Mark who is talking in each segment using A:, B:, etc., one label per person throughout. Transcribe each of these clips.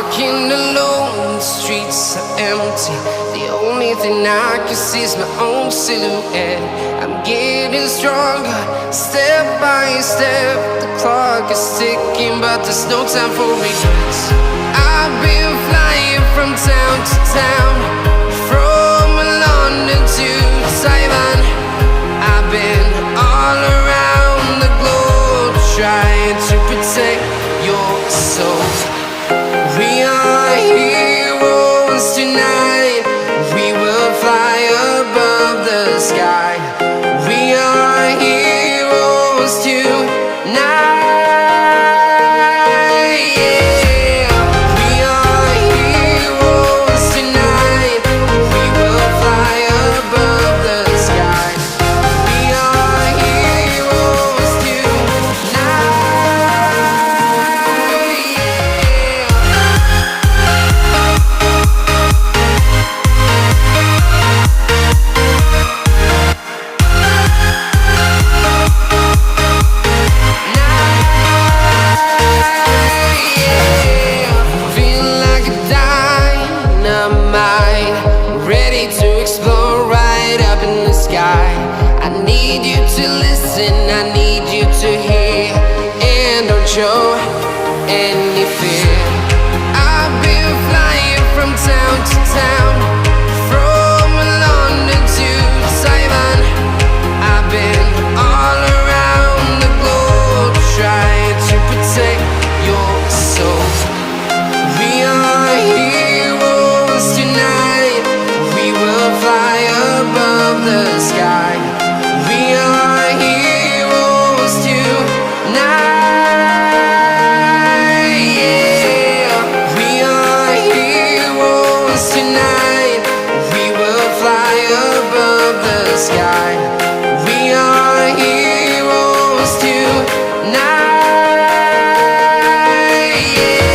A: walking alone, the streets are empty. The only thing I can see is my own silhouette. I'm getting stronger, step by step. The clock is ticking, but there's no time for regrets. I've been flying from town to town, from London to Taiwan. I've been all around the globe, trying to protect your soul. We are heroes tonight. We will fly above the sky. We are heroes tonight. Yeah. We are heroes tonight. We will fly above the sky. We are heroes tonight. I need you to hear, and don't show any fear. I've been flying from town to town, from London to Taiwan. I've been all around the globe, trying to protect your soul. We are heroes tonight. We will fly above the sky. We are heroes tonight. Yeah. We are heroes tonight. We will fly above the sky. We are heroes tonight. Yeah.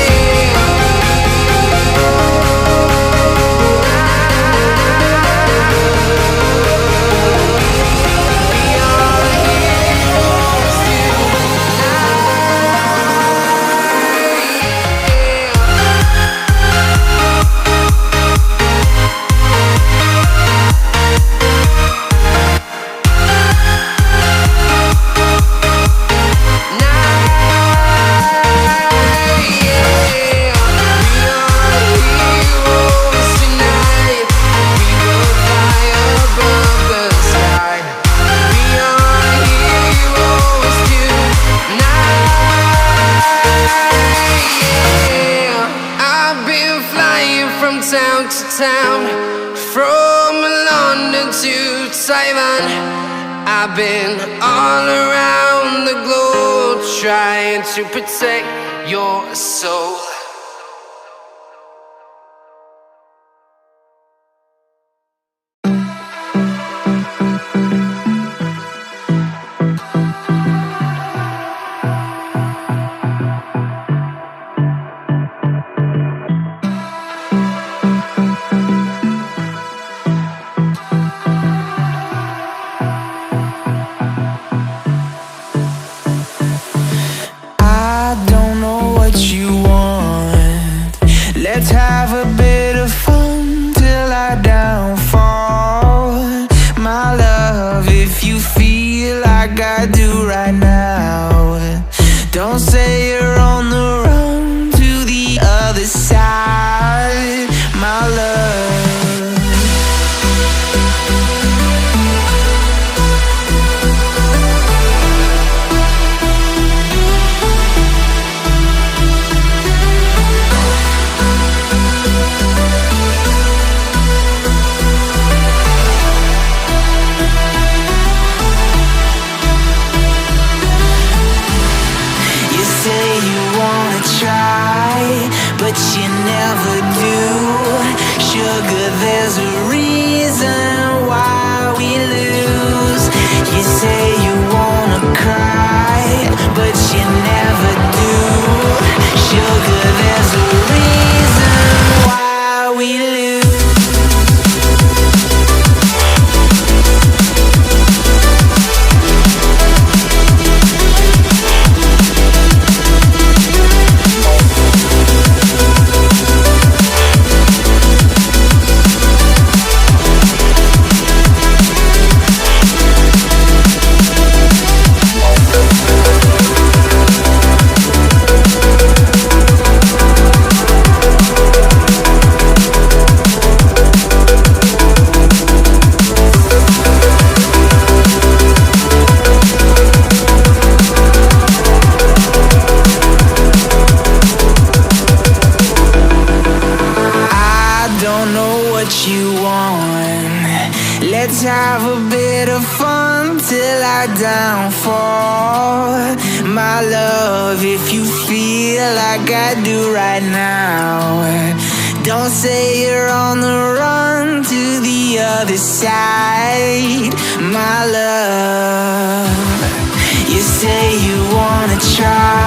A: Town to town, from London to Taiwan. I've been all around the globe, trying to protect your soul.
B: Let's have a bit of fun till I downfall. My love, if you feel like I do right now, don't say you're on the run to the other side, my love. You say you wanna bit of fun till I downfall. My love, if you feel like I do right now, don't say you're on the run to the other side, my love. You say you wanna try,